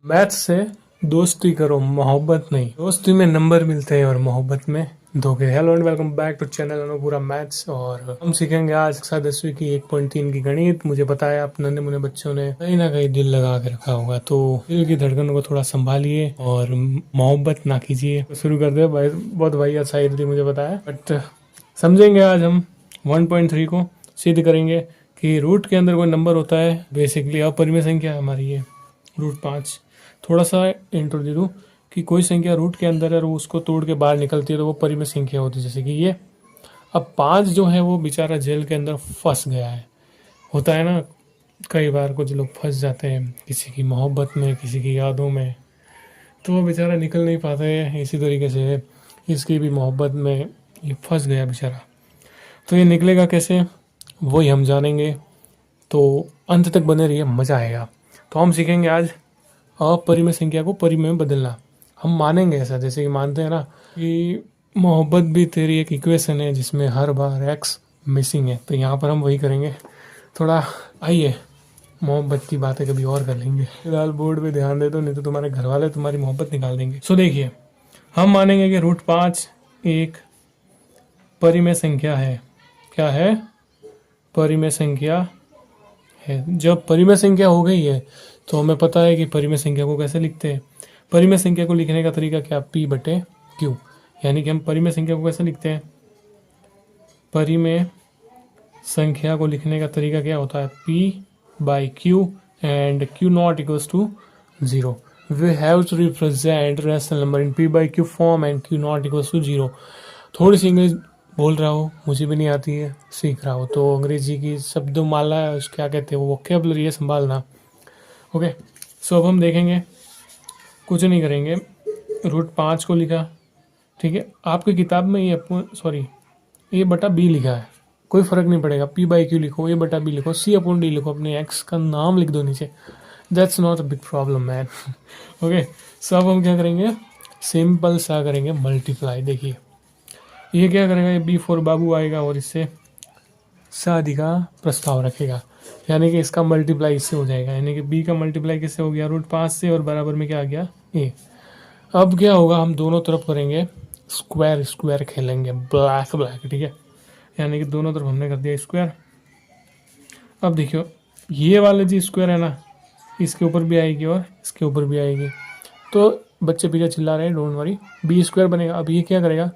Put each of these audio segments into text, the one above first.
Maths से दोस्ती करो, मोहब्बत नहीं। दोस्ती में नंबर मिलते हैं और मोहब्बत में धोखे। Hello and welcome back to channel Anupura maths. और हम सीखेंगे आज कक्षा 10वीं की 1.3 की गणित। मुझे पता है आप नन्हे मुन्ने बच्चों ने कहीं ना कहीं दिल लगा के रखा होगा, तो दिल की धड़कनों को थोड़ा संभालिए और मोहब्बत ना कीजिए। तो शुरू कर दे भाई। बहुत भाई शायद थी, मुझे पता है, बट समझेंगे आज हम 1.3 को। सिद्ध करेंगे कि रूट के अंदर कोई नंबर होता है, बेसिकली अपरिमेय संख्या है हमारी ये √5। थोड़ा सा इंट्रो दे दूँ कि कोई संख्या रूट के अंदर है और उसको तोड़ के बाहर निकलती है तो वो परिमेय संख्या होती है, जैसे कि ये। अब 5 जो है वो बेचारा जेल के अंदर फंस गया है। होता है ना, कई बार कुछ लोग फंस जाते हैं किसी की मोहब्बत में, किसी की यादों में, तो वो बेचारा निकल नहीं पाते हैं। इसी तरीके से इसकी भी मोहब्बत में ये फंस गया बेचारा। तो ये निकलेगा कैसे, वही हम जानेंगे। तो अंत तक बने रहिए, मज़ा आएगा। तो हम सीखेंगे आज अपरिमेय संख्या को परिमेय में बदलना। हम मानेंगे ऐसा, जैसे कि मानते हैं ना कि मोहब्बत भी तेरी एक इक्वेशन है जिसमें हर बार एक्स मिसिंग है, तो यहाँ पर हम वही करेंगे। थोड़ा आइए मोहब्बत की बातें कभी और कर लेंगे, फिलहाल बोर्ड पे ध्यान दे दो, नहीं तो तुम्हारे घर वाले तुम्हारी मोहब्बत निकाल देंगे। सो देखिए, हम मानेंगे कि √5 एक परिमेय संख्या है। क्या है? परिमेय संख्या है। जब परिमेय संख्या हो गई है तो हमें पता है कि परिमेय संख्या को कैसे लिखते हैं। परिमेय संख्या को लिखने का तरीका क्या? P/Q। यानी कि हम परिमेय संख्या को कैसे लिखते हैं? परिमेय संख्या को लिखने का तरीका क्या होता है? P/Q and Q0 = 0। We have to represent rational number in P/Q form and Q0 = 0। थोड़ी सी इंग्लिश बोल रहा हो, मुझे भी नहीं आती है, सीख रहा हो, तो अंग्रेजी की शब्दमाला क्या कहते हैं वो वोकैबुलरी है, संभालना। ओके, सो अब हम देखेंगे, कुछ नहीं करेंगे। √5 को लिखा, ठीक है। आपकी किताब में ये A/B लिखा है, कोई फ़र्क नहीं पड़ेगा। P/Q लिखो, A/B लिखो, C/D लिखो, अपने एक्स का नाम लिख दो नीचे। That's not a big problem man. Okay, so अब हम क्या करेंगे, सिंपल सा करेंगे मल्टीप्लाई। देखिए ये क्या करेगा, ये B4 बाबू आएगा और इससे शादी का प्रस्ताव रखेगा, यानी कि इसका मल्टीप्लाई इससे हो जाएगा। यानी कि B का मल्टीप्लाई किससे हो गया? √5 से, और बराबर में क्या आ गया? A। अब क्या होगा, हम दोनों तरफ करेंगे स्क्वायर स्क्वायर खेलेंगे, ब्लैक ब्लैक, ठीक है। यानी कि दोनों तरफ हमने कर दिया स्क्वायर। अब देखियो, ये वाले जी स्क्वायर है ना, इसके ऊपर भी आएगी और इसके ऊपर भी आएगी। तो बच्चे पीछे चिल्ला रहे हैं, डोंट वरी, B² बनेगा। अब ये क्या करेगा,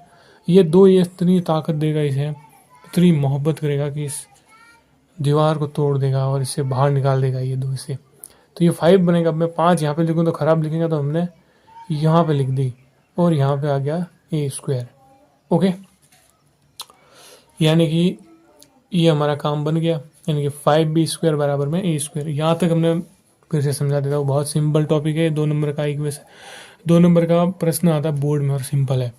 ये इतनी ताकत देगा इसे, इतनी मोहब्बत करेगा कि इस दीवार को तोड़ देगा और इसे बाहर निकाल देगा, ये 2 से। तो ये 5 बनेगा। अब मैं 5 यहाँ पे लिखूँ तो ख़राब लिखेंगे, तो हमने यहाँ पे लिख दी और यहाँ पे आ गया A²। ओके, यानी कि ये हमारा काम बन गया। यानी कि 5B² बराबर में A²। यहाँ तक हमने फिर से समझा देता हूँ, बहुत सिंपल टॉपिक है। 2 नंबर का इक्वेशन, 2 नंबर का प्रश्न आता है बोर्ड में और सिंपल है।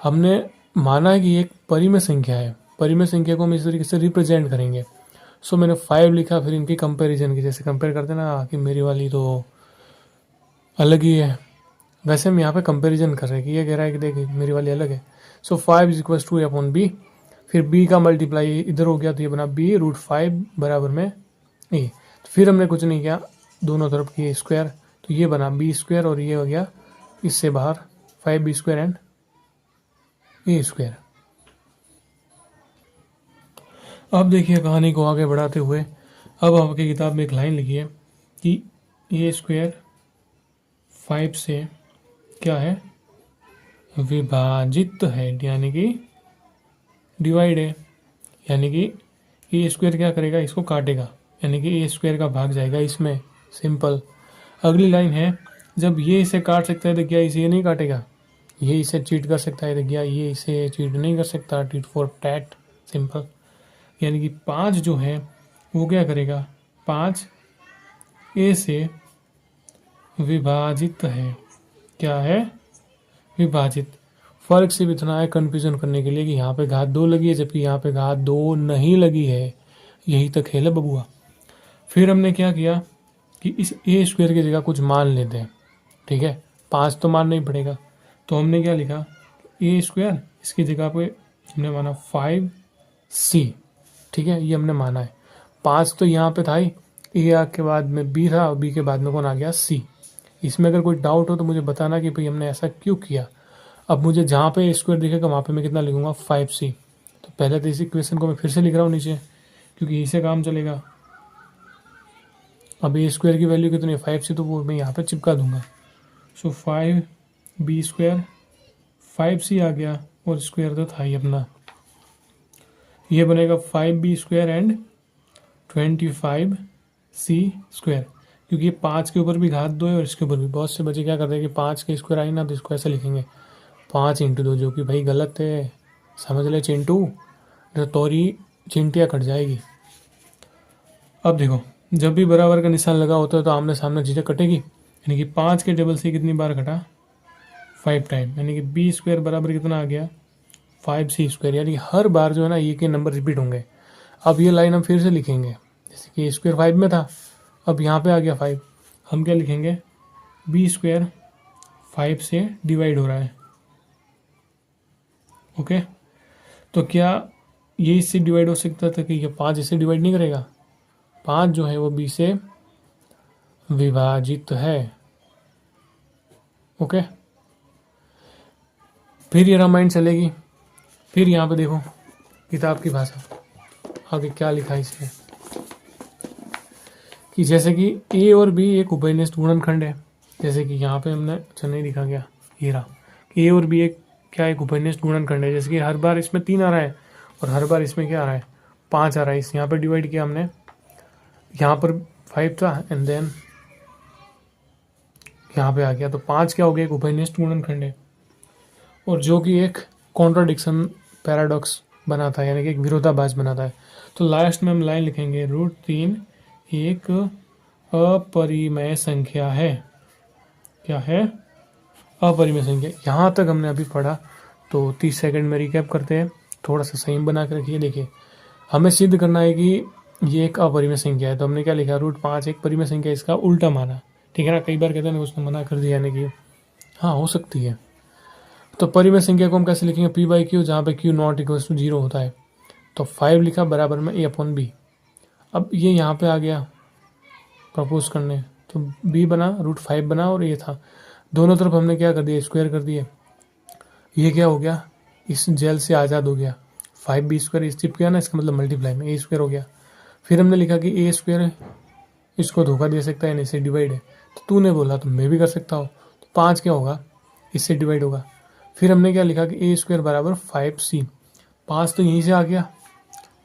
हमने माना है कि एक परिमेय संख्या है, परिमेय संख्या को हम इस तरीके से रिप्रेजेंट करेंगे। सो मैंने 5 लिखा, फिर इनकी कंपैरिजन की, जैसे कंपेयर करते ना कि मेरी वाली तो अलग ही है, वैसे हम यहाँ पे कंपैरिजन कर रहे हैं कि ये कह रहा है कि देखिए मेरी वाली अलग है। सो 5 = A/B। फिर B का मल्टीप्लाई इधर हो गया तो ये बना B√5 बराबर में A। तो फिर हमने कुछ नहीं किया, दोनों तरफ की स्क्वायर, तो ये बना B² और ये हो गया इससे बाहर 5B² एंड A²। अब देखिए कहानी को आगे बढ़ाते हुए, अब आपकी किताब में एक लाइन लिखी है कि A² 5 से क्या है? विभाजित है, यानी कि डिवाइड है। यानी कि A² क्या करेगा, इसको काटेगा, यानी कि A² का भाग जाएगा इसमें, सिंपल। अगली लाइन है, जब ये इसे काट सकता है तो क्या इसे ये नहीं काटेगा? ये इसे चीट कर सकता है तो क्या ये इसे चीट नहीं कर सकता? Tit for tat, simple. यानी कि 5 जो है वो क्या करेगा, 5 A से विभाजित है। क्या है? विभाजित। फर्क सिर्फ इतना है कन्फ्यूजन करने के लिए कि यहाँ पे घात 2 लगी है जबकि यहाँ पे घात 2 नहीं लगी है। यही तक खेल है बबुआ। फिर हमने क्या किया कि इस A² की जगह कुछ मान लेते हैं, ठीक है। 5 तो मानना ही पड़ेगा, तो हमने क्या लिखा, A², इसकी जगह पे हमने माना 5C, ठीक है। ये हमने माना है। 5 तो यहाँ पे था ही, A के बाद में B था और B के बाद में कौन आ गया? C। इसमें अगर कोई डाउट हो तो मुझे बताना कि भाई हमने ऐसा क्यों किया। अब मुझे जहाँ पे ए स्क्वायर दिखेगा वहाँ पे मैं कितना लिखूंगा 5c। तो पहले तो इस इक्वेशन को मैं फिर से लिख रहा हूँ नीचे, क्योंकि इसे काम चलेगा। अब ए स्क्वायर की वैल्यू कितनी है 5c, तो वो मैं यहाँ पे चिपका दूंगा। सो 5b², 5c आ गया और स्क्वायर तो था ही अपना। ये बनेगा 5b² एंड 25c², क्योंकि ये 5 के ऊपर भी घात 2 है और इसके ऊपर भी। बहुत से बच्चे क्या करते हैं कि 5 के स्क्वायर आई ना तो इसको ऐसे लिखेंगे 5 × 2, जो कि भाई गलत है। समझ ले चिंटू, तो तोरी चिंटिया कट जाएगी। अब देखो, जब भी बराबर का निशान लगा होता है तो आमने सामने चीज़ें कटेगी, यानी कि 5 के टेबल से कितनी बार कटा 5 टाइम, यानी कि b² बराबर कितना आ गया 5c², यानी कि हर बार जो है ना ये के नंबर रिपीट होंगे। अब ये लाइन हम फिर से लिखेंगे, जैसे कि स्क्वायर 5 में था, अब यहाँ पे आ गया 5, हम क्या लिखेंगे b² 5 से डिवाइड हो रहा है। ओके, तो क्या ये इससे डिवाइड हो सकता था कि ये 5 इससे डिवाइड नहीं करेगा? 5 जो है वो b से विभाजित है। ओके, फिर ये रामायण चलेगी। फिर यहाँ पे देखो किताब की भाषा, आगे क्या लिखा है इसमें कि जैसे कि a और b एक उभयनिष्ठ गुणनखंड है। जैसे कि यहाँ पे हमने, अच्छा नहीं लिखा गया, ये रहा कि a और b एक क्या एक उभयनिष्ठ गुणनखंड है। जैसे कि हर बार इसमें 3 आ रहा है और हर बार इसमें क्या आ रहा है 5 आ रहा है। इस यहाँ पे डिवाइड किया हमने, यहाँ पर 5 था एंड देन यहाँ पे आ गया, तो 5 क्या हो गया एक उभयनिष्ठ गुणनखंड है, और जो कि एक कॉन्ट्राडिक्शन पैराडॉक्स बनाता है, यानी कि एक विरोधाभास बनाता है। तो लास्ट में हम लाइन लिखेंगे √3 एक अपरिमेय संख्या है। क्या है? अपरिमेय संख्या। यहाँ तक हमने अभी पढ़ा, तो 30 सेकंड में रिकैप करते हैं। थोड़ा सा संयम बना के रखिए। देखिए, हमें सिद्ध करना है कि ये एक अपरिमेय संख्या है, तो हमने क्या लिखा √5 एक परिमेय संख्या, इसका उल्टा माना। ठीक है ना, कई बार कहते हैं ना उसने मना कर दिया, यानी कि हाँ हो सकती है। तो परिमेय संख्या को हम कैसे लिखेंगे p/q, जहाँ पे q ≠ 0 होता है। तो 5 लिखा बराबर में a/b। अब ये यहाँ पे आ गया प्रपोज करने, तो b बना √5 बना और ये था, दोनों तरफ हमने क्या कर दिया स्क्वायर कर दिए। ये क्या हो गया, इस जेल से आज़ाद हो गया। 5b² इस चिप किया ना, इसका मतलब मल्टीप्लाई में a² हो गया। फिर हमने लिखा कि a² इसको धोखा दे सकता है, इससे डिवाइड है, तो तूने बोला तो मैं भी कर सकता हूँ। तो 5 क्या होगा, इससे डिवाइड होगा। फिर हमने क्या लिखा कि a² बराबर 5c। 5 तो यहीं से आ गया,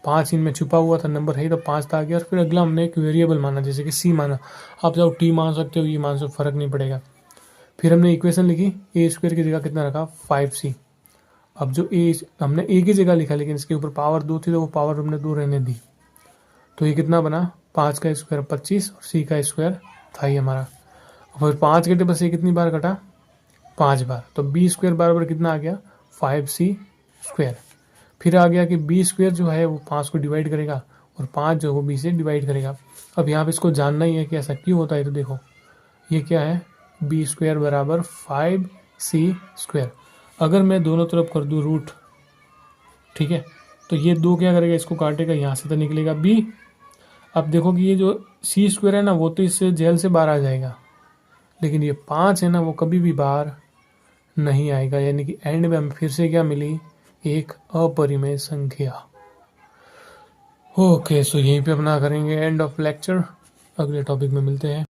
5 इनमें छुपा हुआ था, नंबर है तो 5 तो आ गया। और फिर अगला हमने एक वेरिएबल माना, जैसे कि c माना। आप चाहो t मान सकते हो, ये मान सकते हो, फर्क नहीं पड़ेगा। फिर हमने इक्वेशन लिखी, a² की जगह कितना रखा 5c। अब जो हमने a की जगह लिखा, लेकिन इसके ऊपर पावर 2 थी तो वो पावर हमने 2 रहने दी। तो ये कितना बना 5 का स्क्वायर 25 और c का स्क्वायर था ही हमारा। और 5 के टेबल से कितनी बार कटा 5 बार, तो b² बराबर कितना आ गया 5c²। फिर आ गया कि b² जो है वो 5 को डिवाइड करेगा और 5 जो है वो b से डिवाइड करेगा। अब यहाँ पे इसको जानना ही है कि ऐसा क्यों होता है। तो देखो ये क्या है, b² बराबर 5c²। अगर मैं दोनों तरफ कर दूँ रूट, ठीक है, तो ये 2 क्या करेगा, इसको काटेगा, यहाँ से तो निकलेगा b। अब देखो कि ये जो c² है ना, वो तो इससे जेल से बाहर आ जाएगा, लेकिन ये 5 है ना, वो कभी भी बाहर नहीं आएगा। यानी कि एंड में हमें फिर से क्या मिली, एक अपरिमेय संख्या। ओके, सो यहीं पे अपना करेंगे एंड ऑफ लेक्चर। अगले टॉपिक में मिलते हैं।